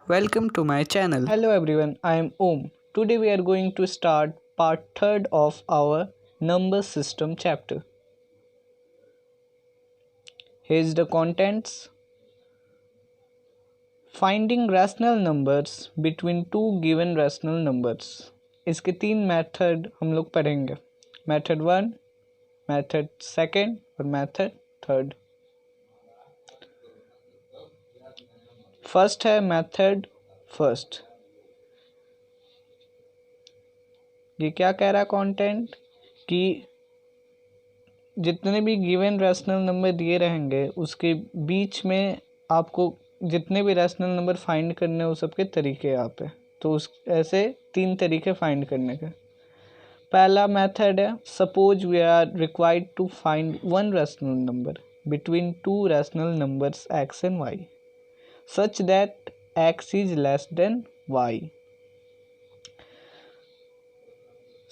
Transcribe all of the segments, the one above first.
Welcome to my channel. Hello everyone, I am Om. Today we are going to start part 3rd of our number system chapter. Here's the contents. Finding rational numbers between two given rational numbers. इसके तीन method हम लोग पढ़ेंगे. Method 1, method 2 और method 3. First है method first. ये क्या कह रहा है कंटेंट कि जितने भी गिवन रैशनल नंबर दिए रहेंगे उसके बीच में आपको जितने भी रैशनल नंबर फाइंड करने हो सबके तरीके यहाँ पे. तो उस ऐसे 3 तरीके फाइंड करने के. पहला मेथड है suppose we are required to find one rational number between two rational numbers x and y such that x is less than y.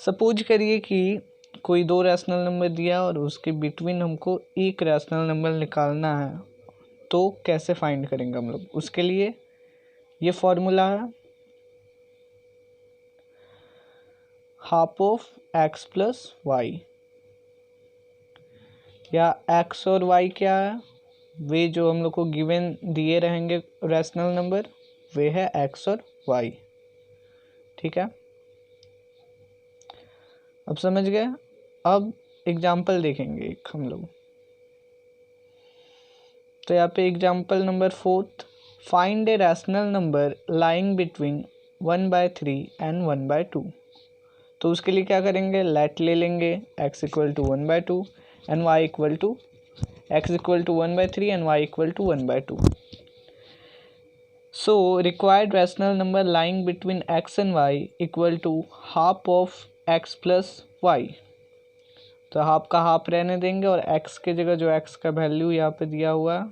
Suppose करिए कि कोई दो रैशनल नंबर दिया और उसके बिटवीन हमको एक रैशनल नंबर निकालना है. तो कैसे फाइंड करेंगे हम लोग. उसके लिए ये फॉर्मूला है half of x plus y. या x और y क्या है, वे जो हम लोग को गिवन दिए रहेंगे रैशनल नंबर वे है x और y. ठीक है, अब समझ गए. अब एग्जाम्पल देखेंगे एक हम लोग. तो यहाँ पे example number 4. Find A rational number lying between 1/3 and 1/2. तो उसके लिए क्या करेंगे, लेट ले लेंगे x equal to 1/2 and y equal to x equal to 1/3 and y equal to 1/2. So required rational number lying between x and y equal to half of x plus y. तो half का half रहने देंगे और x के जगह जो x का value यहाँ पे दिया हुआ है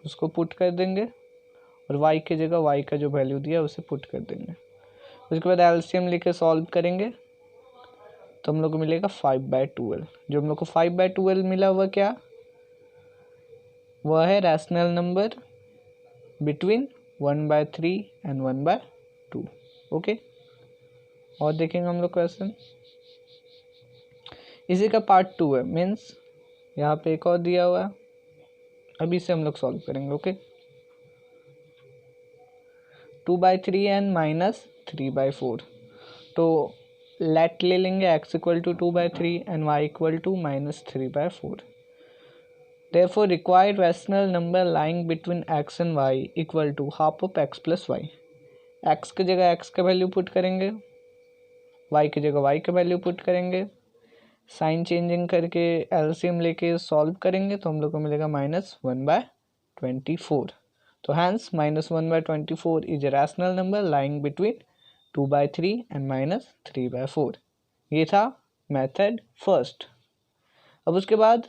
उसको पुट कर देंगे और y के जगह y का जो वैल्यू दिया है उसे पुट कर देंगे. उसके बाद एलसीएम लेके सॉल्व करेंगे तो हम लोग को मिलेगा 5/12. जो हम लोग को 5/12 मिला हुआ क्या, वह है rational number between 1/3 and 1/2. Okay, और देखेंगे हम लोग क्वेश्चन. इसी का पार्ट 2 है, मीन्स यहाँ पे एक और दिया हुआ है. अभी से हम लोग सॉल्व करेंगे. Okay, 2/3 and minus 3/4. तो लेट ले लेंगे x equal to 2/3 and y equal to minus 3/4. Therefore required rational number lying between x and y equal to half of x plus y. x की जगह x का value put करेंगे, y की जगह y का value put करेंगे, sign changing करके LCM लेके सॉल्व करेंगे तो हम लोग को मिलेगा -1/24. तो hence -1/24 is a rational number lying between 2/3 and -3/4. ये था मेथड फर्स्ट. अब उसके बाद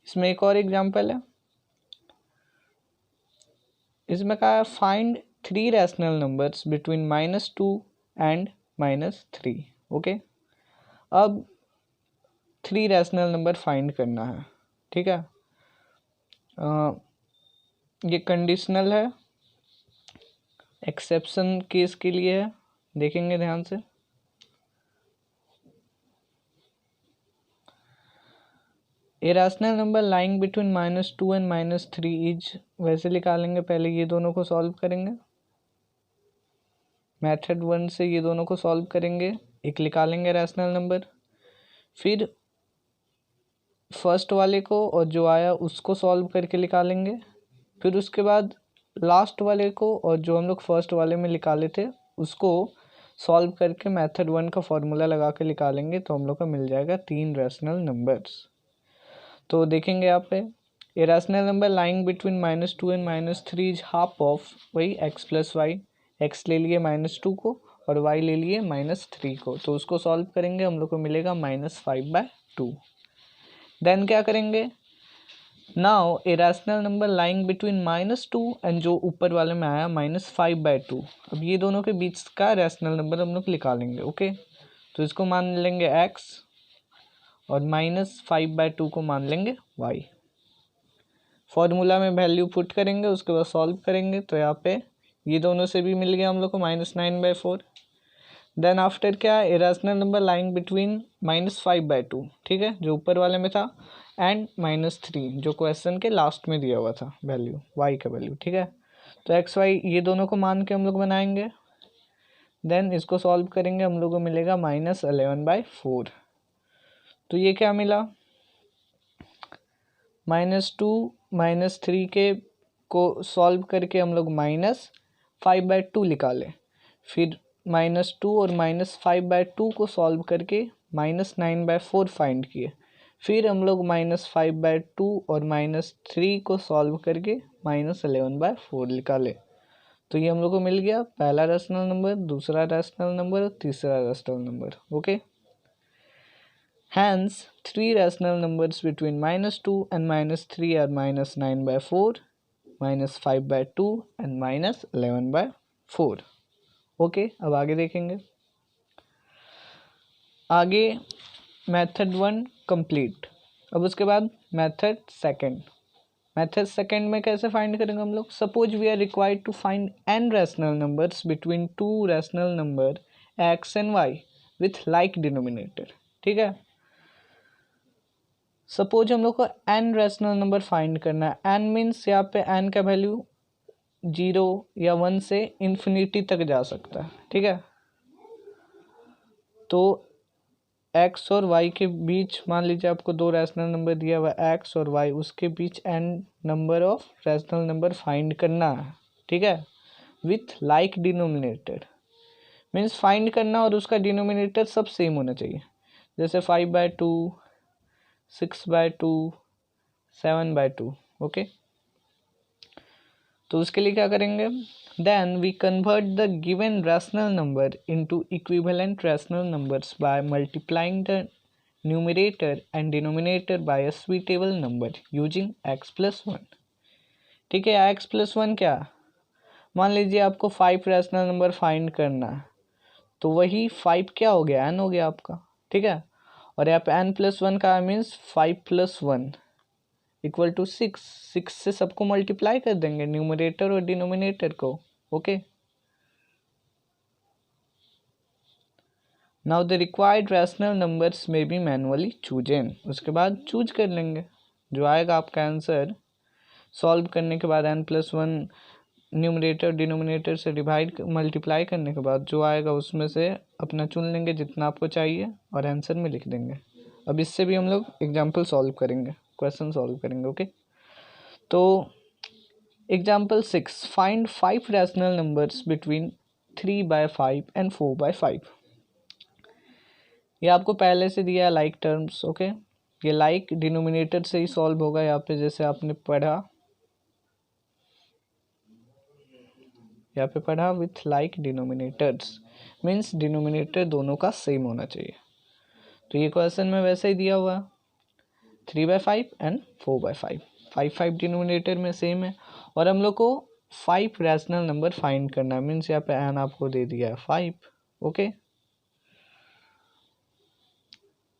इसमें एक और एग्जांपल है. इसमें कहा है find 3 rational numbers between -2 and -3. Okay, अब 3 रैशनल नंबर फाइंड करना है. ठीक है, ये कंडीशनल है, एक्सेप्शन केस के लिए है. देखेंगे ध्यान से. ए rational number lying between -2 and -3 is, वैसे निकालेंगे. पहले ये दोनों को सॉल्व करेंगे. मेथड 1 से ये दोनों को सॉल्व करेंगे, एक निकालेंगे रैशनल नंबर. फिर फर्स्ट वाले को और जो आया उसको सॉल्व करके निकालेंगे. फिर उसके बाद लास्ट वाले को और जो हम लोग फर्स्ट वाले में निकाले थे उसको सॉल्व करके मेथड 1 का फॉर्मूला लगा के निकालेंगे. तो हम लोग का मिल जाएगा 3 रैशनल नंबर्स. तो देखेंगे यहाँ पे ए rational number lying between -2 and -3 is half of वही x प्लस वाई. x ले लिए -2 को और y ले लिए -3 को. तो उसको सॉल्व करेंगे, हम लोग को मिलेगा -5/2. देन क्या करेंगे, now A rational number lying between -2 and जो ऊपर वाले में आया -5/2. अब ये दोनों के बीच का रैशनल नंबर हम लोग निकालेंगे. ओके, तो इसको मान लेंगे x और -5/2 को मान लेंगे y. फॉर्मूला में वैल्यू पुट करेंगे, उसके बाद सॉल्व करेंगे। तो यहाँ पे ये दोनों से भी मिल गया हम लोग को -9/4। देन आफ्टर क्या, इरेशनल नंबर लाइंग बिटवीन -5/2, ठीक है, जो ऊपर वाले में था, एंड -3 जो क्वेश्चन के लास्ट में दिया हुआ था वैल्यू, y का वैल्यू, ठीक है। तो x y ये दोनों को मान के हम लोग बनाएंगे। देन इसको सॉल्व करेंगे, हम लोग को मिलेगा -11/4। तो ये क्या मिला, -2 -3 के को सॉल्व करके हम लोग -5/2 निकाले, फिर -2 और -5/2 को सॉल्व करके -9/4 फाइंड किए, फिर हम लोग -5/2 और -3 को सॉल्व करके -11/4 निकाले। तो ये हम लोग को मिल गया पहला रैशनल नंबर, दूसरा रैशनल नंबर और तीसरा rational number. Okay, hence 3 rational numbers between -2 and -3 are -9/4, -5/2 and -11/4। Okay, अब आगे देखेंगे। आगे मेथड 1 कंप्लीट। अब उसके बाद मेथड सेकंड में कैसे फाइंड करेंगे हम लोग। Suppose we are required to find n rational numbers between 2 rational number x and y with like denominator, ठीक है। सपोज हम लोग को n रैशनल नंबर फाइंड करना है। n मीन्स यहाँ पे n का वैल्यू 0 या 1 से इन्फिनिटी तक जा सकता है, ठीक है। तो x और y के बीच मान लीजिए आपको दो रैशनल नंबर दिया हुआ है x और y, उसके बीच n number of rational number find करना है, ठीक है, with like denominator. Means find करना और उसका डिनोमिनेटर सब सेम होना चाहिए, जैसे 5/2, 6/2, 7/2। ओके, तो उसके लिए क्या करेंगे, then we convert the given rational number into equivalent rational numbers by multiplying the numerator and denominator by a suitable number using x+1। ठीक है, x+1 क्या, मान लीजिए आपको 5 रैशनल नंबर फाइंड करना है, तो वही 5 क्या हो गया, n हो गया आपका, ठीक है। और यहाँ पे n+1 का मीन्स 5 + 1 इक्वल टू 6। 6 से सबको मल्टीप्लाई कर देंगे, न्यूमरेटर और डिनोमिनेटर को। Okay, now the required rational numbers में बी मैनुअली चूजन। उसके बाद चूज कर लेंगे, जो आएगा आपका आंसर सॉल्व करने के बाद n+1 न्यूमरेटर डिनोमिनेटर से डिवाइड मल्टीप्लाई करने के बाद जो आएगा उसमें से अपना चुन लेंगे जितना आपको चाहिए और आंसर में लिख देंगे। अब इससे भी हम लोग एग्जाम्पल सॉल्व करेंगे, क्वेश्चन सॉल्व करेंगे। ओके, तो example 6, find 5 rational numbers between 3/5 and 4/5। ये आपको पहले से दिया है लाइक टर्म्स। ओके, ये लाइक डिनोमिनेटर से ही सॉल्व होगा यहाँ पे, जैसे आपने पढ़ा, यहाँ पे पढ़ा with like denominators, means denominator दोनों का सेम होना चाहिए। तो ये क्वेश्चन में वैसे ही दिया हुआ 3/5 एंड 4/5, 5 डिनोमिनेटर में सेम है, और हम लोग को 5 रैशनल नंबर फाइंड करना है, मीन्स यहाँ पे एन आपको दे दिया है 5। ओके,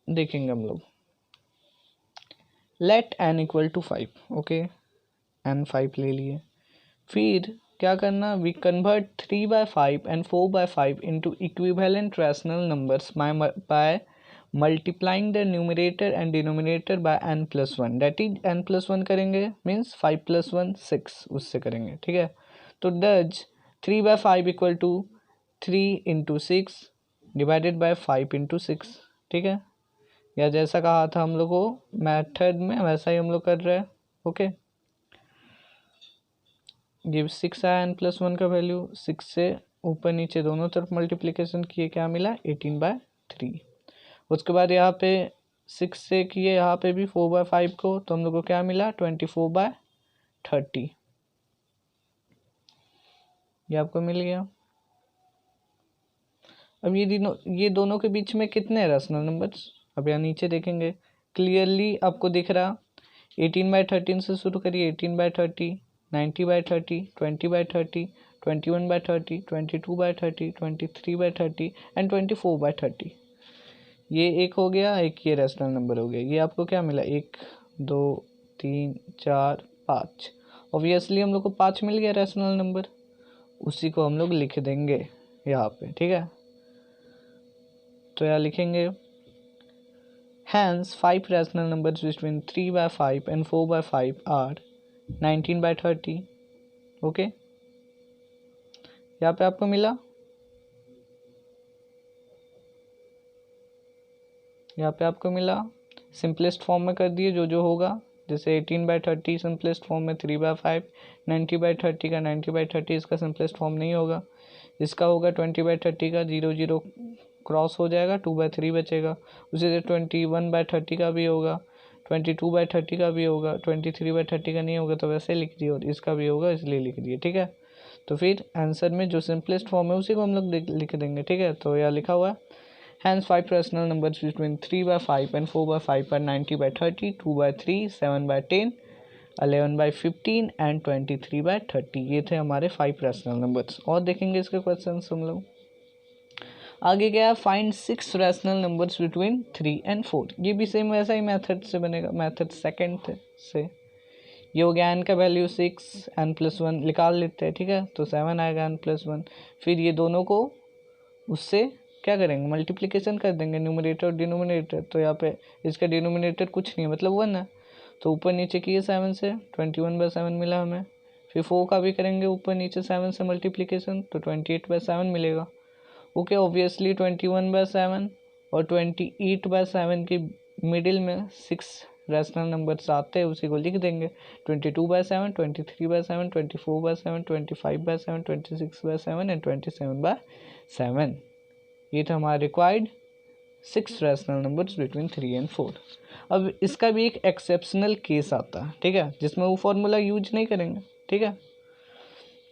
देखेंगे हम लोग, let n equal to 5। Okay, n 5 ले लिए, फिर क्या करना, we convert 3/5 and 4/5 into equivalent rational numbers by multiplying the numerator and denominator by n+1, that is n+1 करेंगे मीन्स 5 + 1 6, उससे करेंगे, ठीक है। तो does 3/5 equal to 3 × 6 divided by 5 × 6, ठीक है, या जैसा कहा था हम लोग को मेथड में वैसा ही हम लोग कर रहे हैं। ओके, ये 6 आया n+1 का वैल्यू, 6 से ऊपर नीचे दोनों तरफ मल्टीप्लिकेशन किए, क्या मिला 18/3। उसके बाद यहाँ पे 6 से किए यहाँ पे भी 4/5 को, तो हम लोग को क्या मिला 24/30, ये आपको मिल गया। अब ये दोनों के बीच में कितने रैशनल नंबर्स, अब यहाँ नीचे देखेंगे क्लियरली आपको दिख रहा, 18/13 से शुरू करिए, 18/30, 90/30, 20/30, 21/30, 22/30, 23/30 एंड 24/30। ये एक हो गया, एक ये रैशनल नंबर हो गया। ये आपको क्या मिला, 1 2 3 4 5। ऑब्वियसली हम लोग को 5 मिल गया रैशनल नंबर, उसी को हम लोग लिख देंगे यहाँ पे, ठीक है। तो यहाँ लिखेंगे hence 5 rational numbers between 3/5 and 4/5 are 19/30। Okay, यहाँ पे आपको मिला, यहाँ पे आपको मिला सिंपलेस्ट फॉर्म में कर दिए जो जो होगा, जैसे 18/30 सिंपलेस्ट फॉर्म में, 3/5, 90/30 का 90/30 इसका सिंपलेस्ट फॉर्म नहीं होगा, इसका होगा 20/30 का, 0 0 क्रॉस हो जाएगा, 2/3 बचेगा। उसी से 21/30 का भी होगा, 22/30 का भी होगा, 23/30 का नहीं होगा तो वैसे लिख दिए, और इसका भी होगा इसलिए लिख दिए, ठीक है। तो फिर आंसर में जो सिंपलेस्ट फॉर्म है उसी को हम लोग लिख देंगे, ठीक है। तो यहाँ लिखा हुआ है hence 5 rational numbers between 3/5 and 4/5 are 90/30, 2/3, 7/10, 11/15 and 23/30। ये थे हमारे 5 रैशनल नंबर्स। और देखेंगे इसके क्वेश्चन हम लोग। आगे क्या है, find 6 rational numbers between 3 and 4। ये भी सेम वैसा ही मेथड से बनेगा, मेथड सेकंड से। ये हो गया n का वैल्यू 6, n+1 निकाल लेते हैं, ठीक है। तो 7 आएगा n+1। फिर ये दोनों को उससे क्या करेंगे, मल्टीप्लिकेशन कर देंगे, न्यूमरेटर और डिनोमिनेटर। तो यहाँ पे इसका डिनोमिनेटर कुछ नहीं है, मतलब 1 है, तो ऊपर नीचे किए 7 से, 21/7 मिला हमें। फिर 4 का भी करेंगे ऊपर नीचे 7 से मल्टीप्लिकेशन, तो 28/7 मिलेगा। ओके, ऑब्वियसली 21/7 और 28/7 के मिडिल में 6 रैशनल नंबर्स आते हैं, उसी को लिख देंगे। 22/7, 23/7, 24/7, 25/7, 26/7 एंड 27/7। ये था हमारा required 6 rational numbers between 3 and 4। अब इसका भी एक एक्सेप्शनल केस आता है, ठीक है, जिसमें वो फॉर्मूला यूज नहीं करेंगे, ठीक है।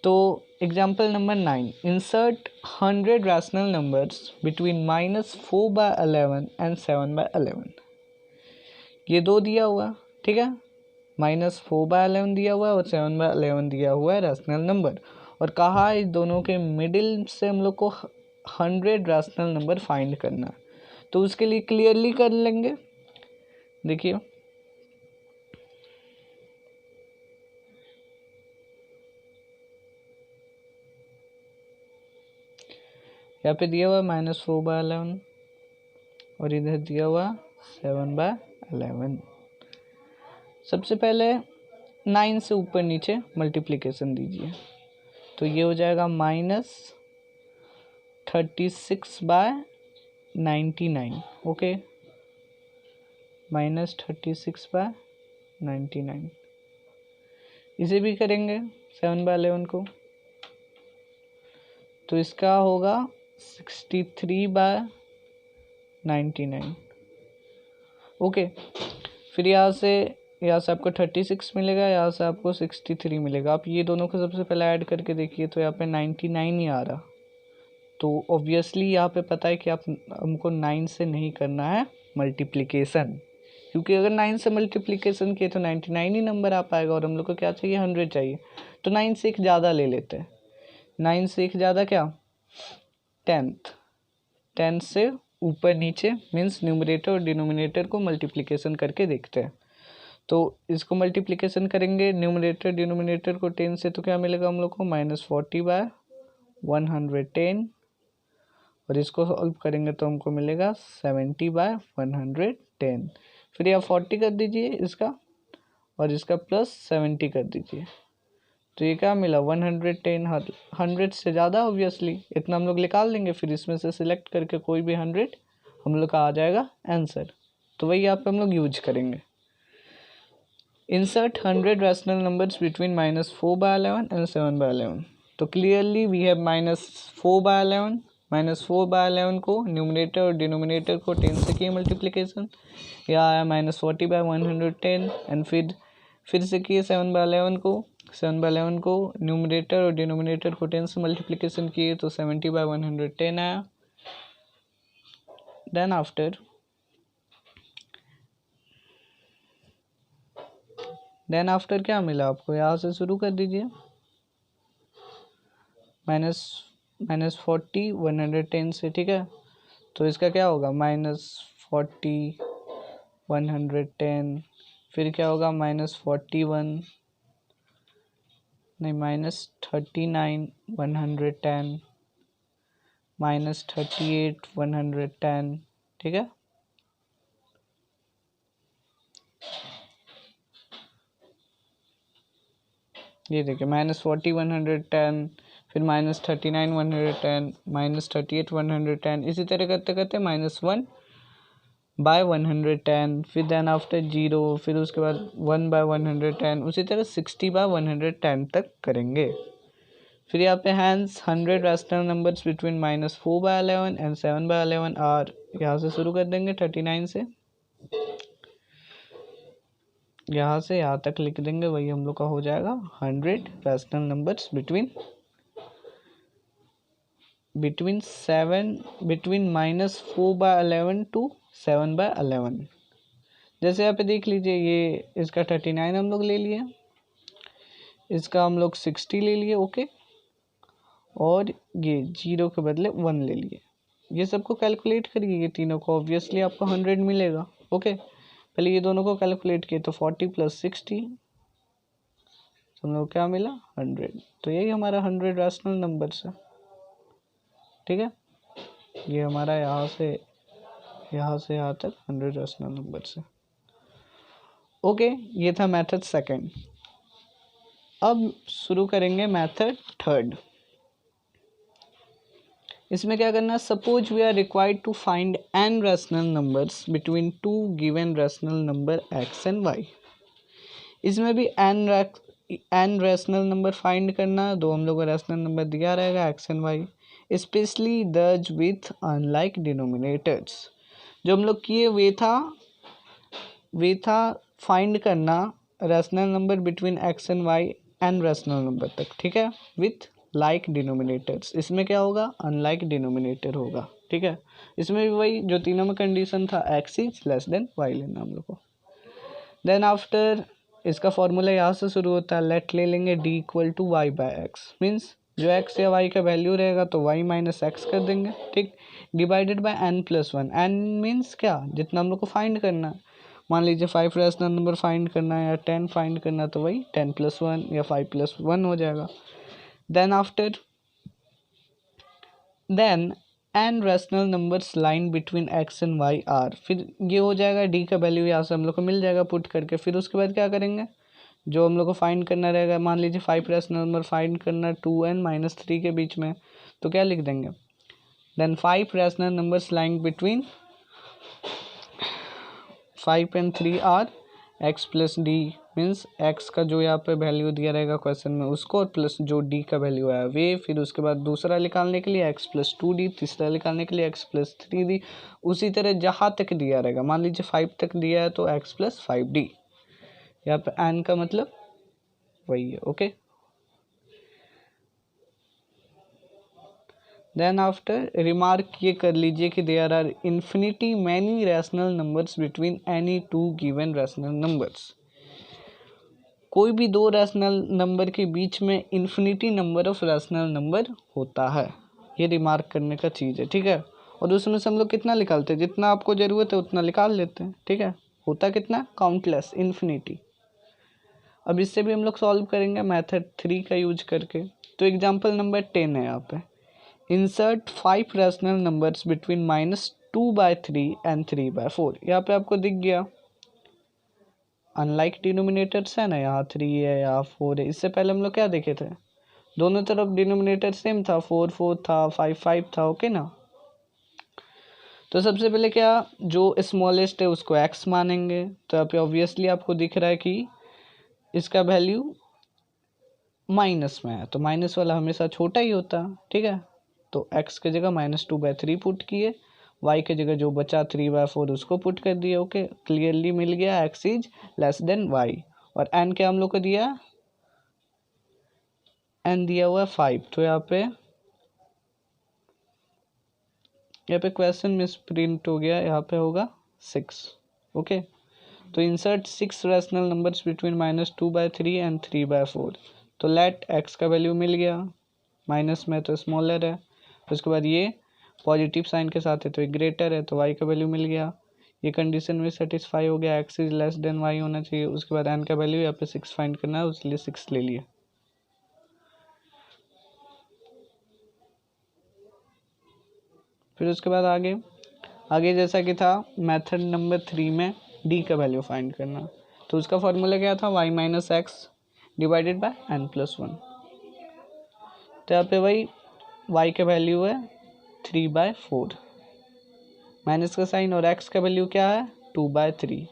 तो example number 9, insert 100 rational numbers between -4/11 and 7/11। ये दो दिया हुआ, ठीक है, -4/11 दिया हुआ है और 7/11 दिया हुआ है रैशनल नंबर, और कहा इस दोनों के मिडिल से हम लोग को 100 रैशनल नंबर फाइंड करना है। तो उसके लिए क्लियरली कर लेंगे, देखिए यहाँ पे दिया हुआ -4/11 और इधर दिया हुआ 7/11। सबसे पहले 9 से ऊपर नीचे मल्टीप्लिकेशन दीजिए, तो ये हो जाएगा -36/99। ओके, -36/99। इसे भी करेंगे 7/11 को, तो इसका होगा 63/99। ओके, फिर यहाँ से आपको 36 मिलेगा, यहाँ से आपको 63 मिलेगा। आप ये दोनों को सबसे पहले ऐड करके देखिए, तो यहाँ पे 99 ही आ रहा। तो ऑब्वियसली यहाँ पे पता है कि आप हमको 9 से नहीं करना है मल्टीप्लिकेशन, क्योंकि अगर 9 से मल्टीप्लिकेशन किए तो 99 ही नंबर आ पाएगा, और हम लोग को क्या चाहिए, 100 चाहिए। तो 9 से एक ज़्यादा ले लेते हैं, 9 से एक ज़्यादा क्या, 10 से ऊपर नीचे मीन्स न्यूमरेटर और डिनोमिनेटर को मल्टीप्लिकेशन करके देखते हैं। तो इसको मल्टीप्लिकेशन करेंगे न्यूमरेटर डिनोमिनेटर को 10 से, तो क्या मिलेगा हम लोग को, -40/110, और इसको सॉल्व करेंगे तो हमको मिलेगा 70/110। फिर यहाँ 40 कर दीजिए इसका, और इसका +70 कर दीजिए, तो ये क्या मिला, 110। 100 से ज़्यादा ऑब्वियसली, इतना हम लोग निकाल देंगे, फिर इसमें से सिलेक्ट करके कोई भी 100 हम लोग का आ जाएगा आंसर। तो वही यहाँ पे हम लोग यूज करेंगे, insert 100 rational numbers between -4/11 and 7/11। तो क्लियरली वी हैव -4/11, -4/11 को न्यूमरेटर और डिनोमिनेटर को 10 से किए मल्टीप्लिकेशन, यहाँ आया -40/110, एंड फिर से किए 7/11 को न्यूमरेटर और डिनोमिनेटर को 10 से मल्टीप्लिकेशन किए, तो 70/110 आया। देन आफ्टर क्या मिला आपको, यहाँ से शुरू कर दीजिए, -40 110 से, ठीक है। तो इसका क्या होगा, -40 110, फिर क्या होगा, -41 नहीं, -39 110 -38 110, ठीक है। ये देखिए -40 110, फिर -39 110, -38 110, इसी तरह करते करते -1/110, फिर देन आफ्टर 0, फिर उसके बाद 1/110, उसी तरह 60/110 तक करेंगे। फिर यहाँ पे hence 100 rational numbers between -4/11 and 7/11 are, यहाँ से शुरू कर देंगे 39 से, यहाँ से यहाँ तक लिख देंगे, वही हम लोग का हो जाएगा 100 रैशनल नंबर्स बिटवीन -4/11 टू 7/11। जैसे यहाँ पे देख लीजिए, ये इसका 39 हम लोग ले लिए, इसका हम लोग 60 ले लिए, ओके, और ये 0 के बदले 1 ले लिए। ये सबको कैलकुलेट करिए, ये तीनों को, ऑब्वियसली आपको 100 मिलेगा, ओके। पहले ये दोनों को कैलकुलेट किए तो 40 + 60, हम लोग क्या मिला 100। तो यही हमारा 100 रैशनल नंबर्स है, ठीक है। ये हमारा यहाँ से यहाँ तक 100 रैशनल नंबर्स है, ओके। ये था मेथड सेकंड। अब शुरू करेंगे मेथड थर्ड। इसमें क्या करना है, suppose we are required to find n rational numbers between two given rational number x and y। इसमें भी n रैशनल नंबर फाइंड करना है। दो हम लोग को रैशनल नंबर दिया रहेगा x एंड y, स्पेशली दज विथ अनलाइक डिनोमिनेटर्स। जो हम लोग किए वे था फाइंड करना rational number between x and y n rational number तक, ठीक है, विथ लाइक डिनोमिनेटर्स। इसमें क्या होगा, अनलाइक डिनोमिनेटर होगा, ठीक है। इसमें भी वही जो तीनों में कंडीशन था, x is less than y लेना हम लोग को। देन आफ्टर इसका फॉर्मूला यहाँ से शुरू होता है, लेट ले लेंगे d = y/x, मीन्स जो x या y का वैल्यू रहेगा तो y - x कर देंगे, ठीक, divided by n+1। n means क्या, जितना हम लोग को फाइंड करना है। मान लीजिए 5 रैशनल नंबर फाइंड करना है या 10 फाइंड करना है, तो वही 10+1 या 5+1 हो जाएगा। Then after n rational numbers line between x and y are, फिर ये हो जाएगा d का वैल्यू यहाँ से हम लोग को मिल जाएगा पुट करके। फिर उसके बाद क्या करेंगे, जो हम लोग को फाइंड करना रहेगा, मान लीजिए 5 रैशनल नंबर फाइंड करना 2n - 3 के बीच में, तो क्या लिख देंगे, then 5 rational numbers line between 5 and 3 are x + d, means x का जो यहाँ पे वैल्यू दिया रहेगा क्वेश्चन में उसको, और प्लस जो d का वैल्यू आया वे। फिर उसके बाद दूसरा निकालने के लिए x + 2d, तीसरा निकालने के लिए x + 3d, उसी तरह जहाँ तक दिया रहेगा। मान लीजिए 5 तक दिया है तो x + 5d, यहाँ पे n का मतलब वही है, ओके। देन आफ्टर रिमार्क ये कर लीजिए कि there are infinity many rational numbers between any two given rational numbers. कोई भी दो रैशनल नंबर के बीच में infinity number of rational number होता है, ये रिमार्क करने का चीज़ है, ठीक है। और उसमें से हम लोग कितना निकालते हैं, जितना आपको ज़रूरत है उतना निकाल लेते हैं, ठीक है। होता कितना, काउंटलेस, इन्फिनिटी। अब इससे भी हम लोग सॉल्व करेंगे मेथड 3 का यूज करके। तो एग्जाम्पल नंबर 10 है यहाँ पे, insert 5 rational numbers between -2/3 and 3/4। यहाँ पे आपको दिख गया अनलाइक डिनोमिनेटर्स है ना, यहाँ 3 है, यहाँ 4 है। इससे पहले हम लोग क्या देखे थे, दोनों तरफ डिनोमिनेटर सेम था, 4 4 था, 5 5 था, ओके ना। तो सबसे पहले क्या, जो स्मॉलेस्ट है उसको x मानेंगे। तो यहाँ पे ऑब्वियसली आपको दिख रहा है कि इसका वैल्यू माइनस में है, तो माइनस वाला हमेशा छोटा ही होता है, ठीक है। तो x की जगह -2/3 पुट किए, y की जगह जो बचा 3/4 उसको पुट कर दिए, ओके। क्लियरली मिल गया x is less than y। और n क्या हम लोग को दिया, n दिया हुआ है 5। तो यहाँ पे क्वेश्चन में प्रिंट हो गया, यहाँ पे होगा 6, ओके। तो insert 6 rational numbers between -2/3 and 3/4। तो लेट x का वैल्यू मिल गया, माइनस में तो स्मॉलर है, उसके बाद ये पॉजिटिव साइन के साथ है तो ये ग्रेटर है, तो y का वैल्यू मिल गया। ये कंडीशन में सेटिस्फाई हो गया, x is less than y होना चाहिए। उसके बाद n का वैल्यू यहाँ पे 6 फाइंड करना है, इसलिए 6 ले लिया। फिर उसके बाद आगे जैसा कि था मेथड नंबर 3 में डी का वैल्यू फाइंड करना, तो उसका फॉर्मूला क्या था, y minus x divided by n plus 1। तो यहाँ पे वही y का वैल्यू है 3/4 माइनस का साइन, और x का वैल्यू क्या है 2/3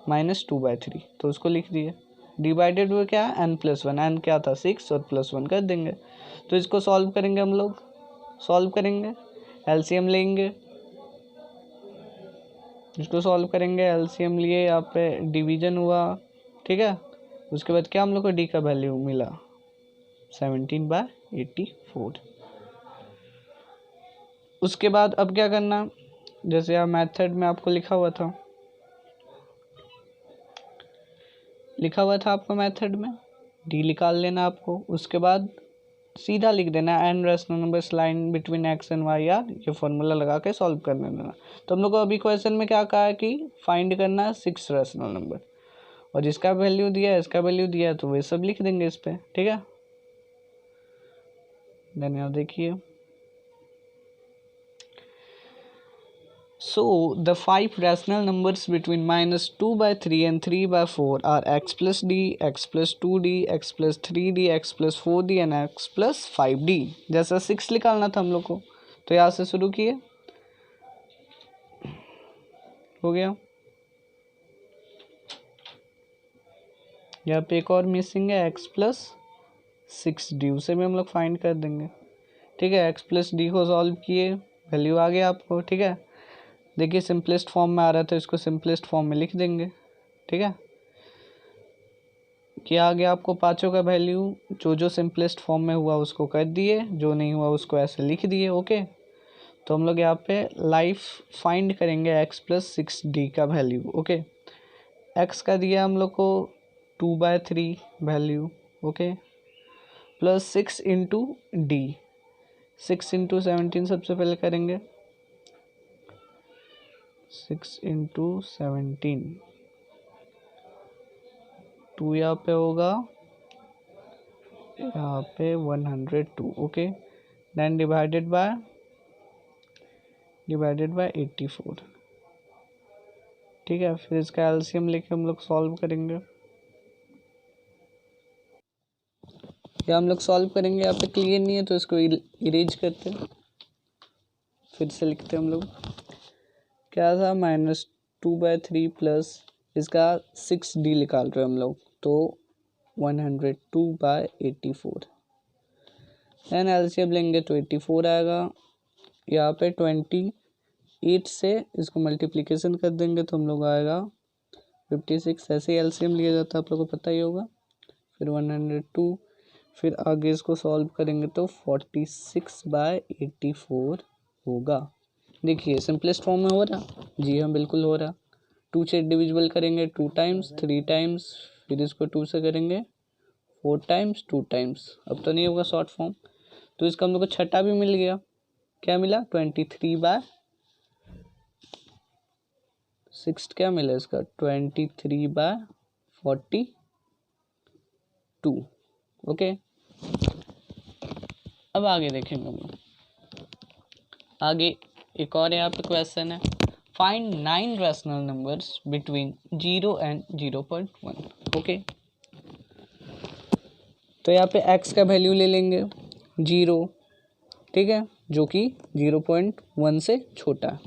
माइनस 2/3, तो उसको लिख दिए। डिवाइडेड हुए क्या है n प्लस 1, n क्या था 6 और प्लस 1 कर देंगे। तो इसको सॉल्व करेंगे हम लोग, सॉल्व करेंगे एलसीएम लेंगे, इसको सॉल्व करेंगे एलसीएम लिए, यहाँ पे डिवीजन हुआ, ठीक है। उसके बाद क्या हम लोग को डी का वैल्यू मिला 17/84। उसके बाद अब क्या करना, जैसे आप मेथड में आपको लिखा हुआ था आपको मेथड में डी निकाल लेना आपको। उसके बाद सीधा लिख देना n rational numbers line between x and y are, ये फॉर्मूला लगा के सॉल्व कर देना। तो हम लोग को अभी क्वेश्चन में क्या कहा है कि फाइंड करना है 6 रैशनल नंबर, और जिसका वैल्यू दिया है इसका वैल्यू दिया है, तो वे सब लिख देंगे इस पे, ठीक है। धन्यवाद। देखिए So the 5 rational numbers between -2/3 and 3/4 are x plus d, x plus 2d, x plus 3d, x plus 4d and x plus 5d। जैसा 6 निकालना था हम लोग को, तो यहाँ से शुरू किए, हो गया। यहाँ पे एक और मिसिंग है x plus 6d, उसे भी हम लोग फाइंड कर देंगे, ठीक है। x plus d को सॉल्व किए, वैल्यू आ गया आपको, ठीक है। देखिए सिंपलेस्ट फॉर्म में आ रहा था, इसको सिंपलेस्ट फॉर्म में लिख देंगे, ठीक है। क्या आ गया आपको पाँचों का वैल्यू, जो सिंपलेस्ट फॉर्म में हुआ उसको कर दिए, जो नहीं हुआ उसको ऐसे लिख दिए, ओके। तो हम लोग यहाँ पे लाइफ फाइंड करेंगे x plus 6d का वैल्यू, ओके। x का दिया हम लोग को 2/3 value, okay, plus 6 into D, 6 into 17 सबसे पहले करेंगे, 6 इंटू 17, 2 यहाँ पे होगा, यहाँ पे 102, ओके। देन डिवाइडेड बाय 84, ठीक है। फिर इसका एलसीएम लेके हम लोग सॉल्व करेंगे, या हम लोग सॉल्व करेंगे, यहाँ पे क्लियर नहीं है तो इसको इरेज करते हैं, फिर से लिखते हैं हम लोग। क्या था -2/3 प्लस इसका 6d निकाल रहे हैं हम लोग, तो 102/84। देन एलसीएम लेंगे तो 84 आएगा। यहाँ पे 28 से इसको मल्टीप्लिकेशन कर देंगे तो हम लोग आएगा 56। ऐसे ही एलसीएम लिया जाता है, आप लोगों को पता ही होगा। फिर 102, फिर आगे इसको सॉल्व करेंगे तो 46/84 होगा। देखिए सिंपलेस्ट फॉर्म में हो रहा, जी हाँ बिल्कुल हो रहा। 2 से डिविजिबल करेंगे 2 टाइम्स, 3 टाइम्स, फिर इसको 2 से करेंगे 4 टाइम्स, 2 टाइम्स, अब तो नहीं होगा शॉर्ट फॉर्म। तो इसका हम लोग को छठा भी मिल गया, क्या मिला 23/6, क्या मिला इसका 23/42, ओके। अब आगे देखेंगे हम लोग, आगे एक और यहाँ पे क्वेश्चन है, find 9 rational numbers between 0 and 0.1, okay. तो यहाँ पे x का वैल्यू ले लेंगे 0, ठीक है, जो कि 0.1 से छोटा है,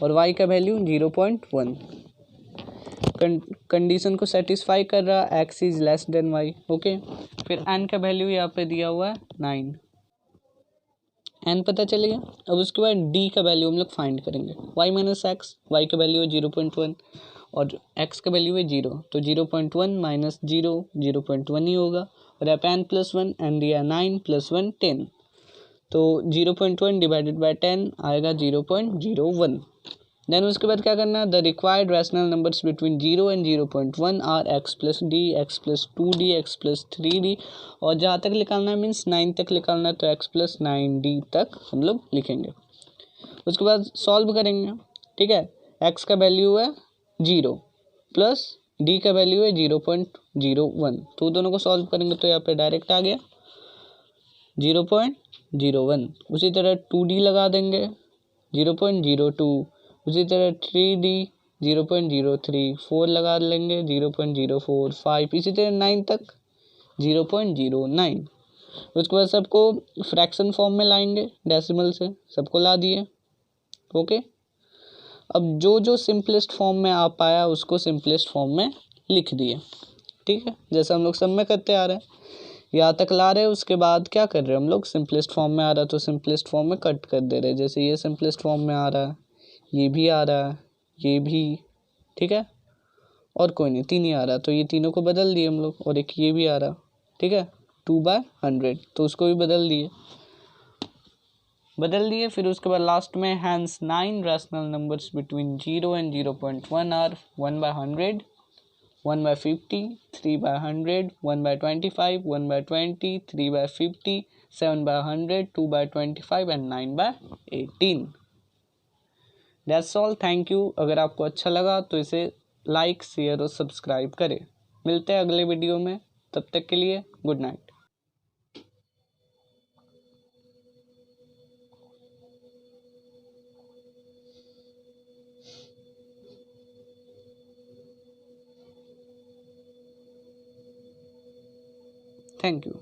और y का वैल्यू 0.1। कंडीशन को सेटिस्फाई कर रहा, x is less than y, okay. फिर n का वैल्यू यहाँ पे दिया हुआ है 9, n पता चलेगा। अब उसके बाद d का वैल्यू हम लोग फाइंड करेंगे, y माइनस एक्स, y का वैल्यू है 0.1 और x का वैल्यू है 0, तो 0.1 माइनस 0 0.1 ही होगा। और यहाँ पे n प्लस 1, n दिया 9 प्लस 1 10, तो 0.1 डिवाइडेड बाय 10 आएगा 0.01। देन उसके बाद क्या करना है, the required rational numbers between 0 and 0.1 are x plus d, x plus 2d, x plus 3d, और जहाँ तक निकालना है मीन्स 9 तक निकालना है, तो x प्लस 9d तक हम लोग लिखेंगे। उसके बाद सॉल्व करेंगे, ठीक है। x का वैल्यू है 0 प्लस d का वैल्यू है 0.01, तो दोनों को सॉल्व करेंगे तो यहाँ पे डायरेक्ट आ गया 0.01। उसी तरह 2d लगा देंगे 0.02, उसी तरह 3D 0.03, 4 लगा लेंगे 0.04, 5, इसी तरह 9 तक 0.09। उसके बाद सबको फ्रैक्शन फॉर्म में लाएंगे, डेसिमल से सबको ला दिए। ओके, अब जो जो सिंपलेस्ट फॉर्म में आ पाया उसको सिंपलेस्ट फॉर्म में लिख दिए। ठीक है, जैसे हम लोग सब में करते आ रहे हैं, यहाँ तक ला रहे हैं, उसके बाद क्या कर रहे हैं हम लोग, सिंपलेस्ट फॉर्म में आ रहा है तो सिंपलेस्ट फॉर्म में कट कर दे रहे हैं। जैसे ये सिंपलेस्ट फॉर्म में आ रहा है, ये भी आ रहा है, ये भी, ठीक है, और कोई नहीं, 3 ही आ रहा है तो ये तीनों को बदल दिए हम लोग, और एक ये भी आ रहा, ठीक है, 2/100 तो उसको भी बदल दिए। फिर उसके बाद लास्ट में hence 9 rational numbers between 0 and 0.1 are 1/100, 1/50, 3/100, 1/25, 1/20, 3/50, 7/100, 2/25 and 9/18। That's all, thank you. अगर आपको अच्छा लगा तो इसे लाइक, शेयर और सब्सक्राइब करें। मिलते हैं अगले वीडियो में, तब तक के लिए गुड नाइट। Thank you.